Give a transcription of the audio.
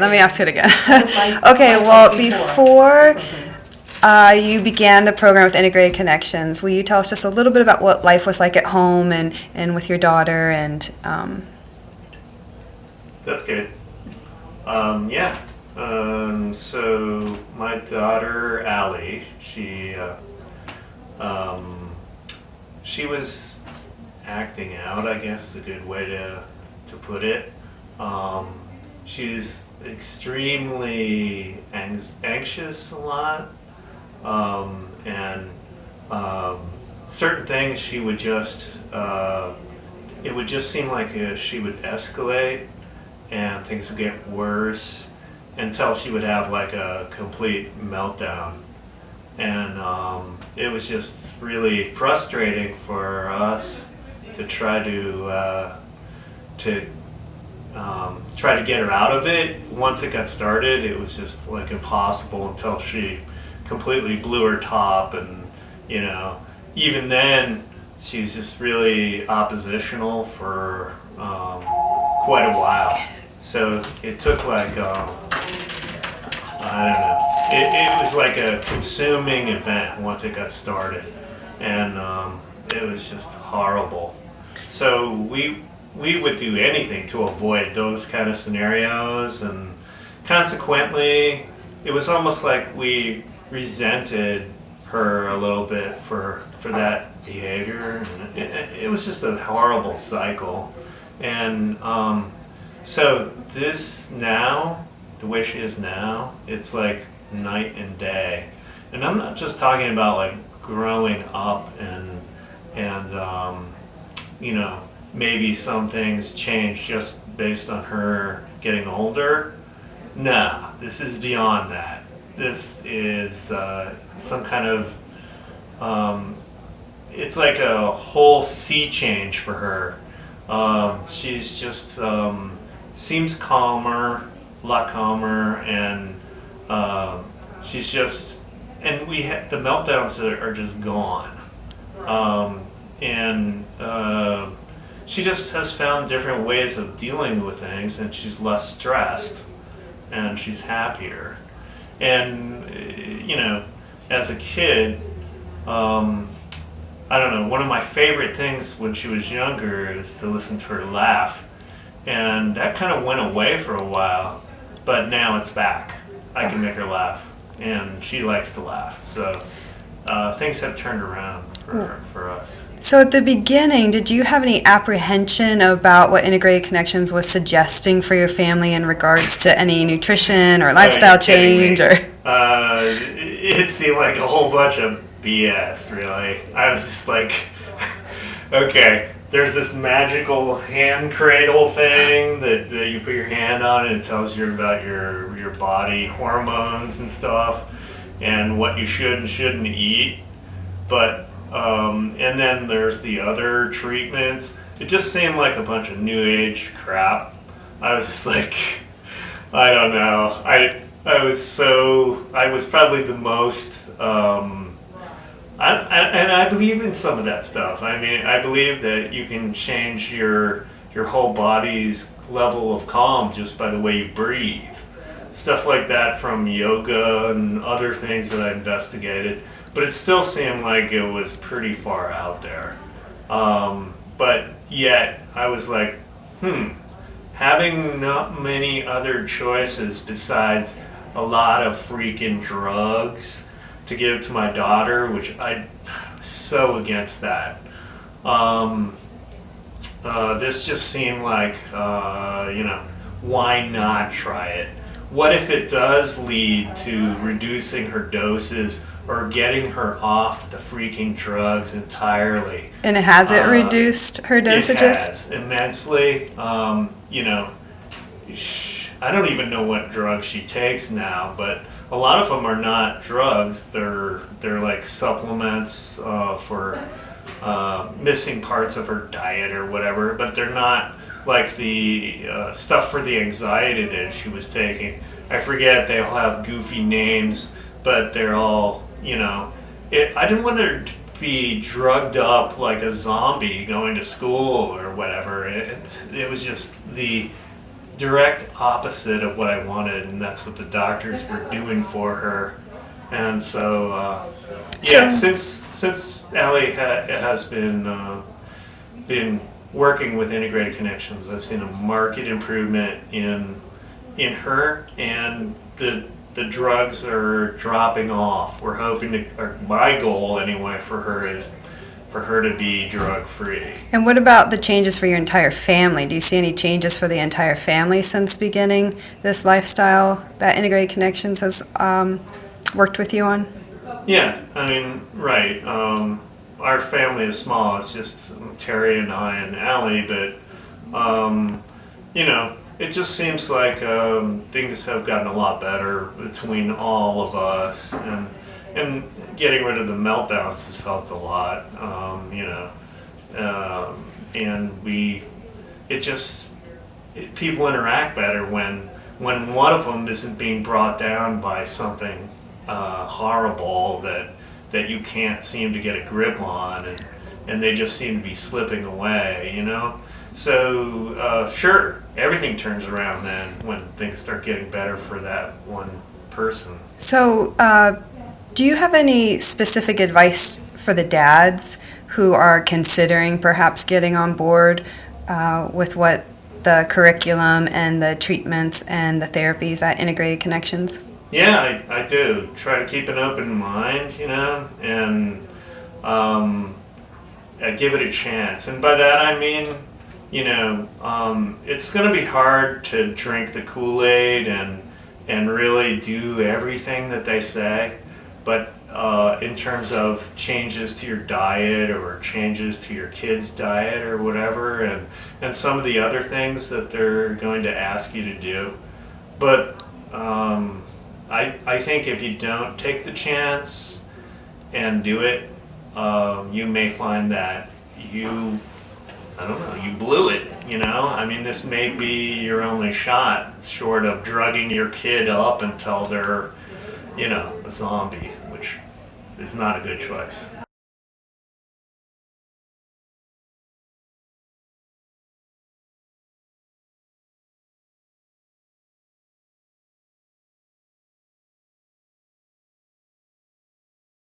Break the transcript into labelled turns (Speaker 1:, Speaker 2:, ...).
Speaker 1: let me ask it again. Okay, well, before you began the program with Integrated Connections, will you tell us just a little bit about what life was like at home and with your daughter and
Speaker 2: That's good. Yeah. So my daughter Allie, she was acting out, I guess is a good way to put it. She was extremely anxious a lot, and certain things she would just it would just seem like she would escalate and things would get worse until she would have like a complete meltdown. And it was just really frustrating for us to try to try to get her out of it. Once it got started, it was just like impossible until she completely blew her top, and even then she was just really oppositional for quite a while. So it took like I don't know. It was like a consuming event once it got started, and it was just horrible. So we would do anything to avoid those kind of scenarios, and consequently, it was almost like we resented her a little bit for that behavior. And it was just a horrible cycle, and so this now, the way she is now, it's like night and day. And I'm not just talking about like growing up and maybe some things change just based on her getting older. No, this is beyond that. This is some kind of it's like a whole sea change for her. She's just seems calmer, a lot calmer, and she's just, and the meltdowns are just gone, and she just has found different ways of dealing with things, and she's less stressed, and she's happier. And as a kid, I don't know, one of my favorite things when she was younger is to listen to her laugh, and that kind of went away for a while, but now it's back. I can make her laugh, and she likes to laugh. So things have turned around for us.
Speaker 1: So at the beginning, did you have any apprehension about what Integrated Connections was suggesting for your family in regards to any nutrition or lifestyle change?
Speaker 2: It seemed like a whole bunch of BS, really. I was just like, okay, there's this magical hand cradle thing that you put your hand on, and it tells you about your body hormones and stuff and what you should and shouldn't eat. But and then there's the other treatments. It just seemed like a bunch of new age crap. I was just like, I don't know. I was probably the most I believe in some of that stuff. I mean, I believe that you can change your whole body's level of calm just by the way you breathe. Stuff like that from yoga and other things that I investigated. But it still seemed like it was pretty far out there. But yet, I was like, having not many other choices besides a lot of freaking drugs to give to my daughter, which I'm so against that. This just seemed like, why not try it? What if it does lead to reducing her doses or getting her off the freaking drugs entirely?
Speaker 1: And has it reduced her dosages?
Speaker 2: It has, immensely. I don't even know what drugs she takes now, but a lot of them are not drugs. They're like supplements for missing parts of her diet or whatever, but they're not like the stuff for the anxiety that she was taking. I forget, they all have goofy names, but they're all, I didn't want her to be drugged up like a zombie going to school or whatever. It was just the direct opposite of what I wanted, and that's what the doctors were doing for her. And so, yeah, since Allie has been working with integrated connections, I've seen a marked improvement in her, and the drugs are dropping off. We're hoping to, or my goal anyway for her is for her to be drug free.
Speaker 1: And what about the changes for your entire family? Do you see any changes for the entire family since beginning this lifestyle that Integrated Connections has worked with you on?
Speaker 2: Yeah, I mean, right. Our family is small. It's just Terry and I and Allie, but you know, it just seems like things have gotten a lot better between all of us, and getting rid of the meltdowns has helped a lot. You know, and people interact better when one of them isn't being brought down by something horrible that you can't seem to get a grip on, and they just seem to be slipping away, you know? So, sure, everything turns around then when things start getting better for that one person.
Speaker 1: So, do you have any specific advice for the dads who are considering perhaps getting on board with what the curriculum and the treatments and the therapies at Integrated Connections?
Speaker 2: Yeah, I do. Try to keep an open mind, you know, and give it a chance. And by that I mean, you know, it's going to be hard to drink the Kool-Aid and really do everything that they say, but in terms of changes to your diet or changes to your kid's diet or whatever, and some of the other things that they're going to ask you to do. But I think if you don't take the chance and do it, you may find that you blew it, you know? I mean, this may be your only shot, short of drugging your kid up until they're, you know, a zombie, which is not a good choice.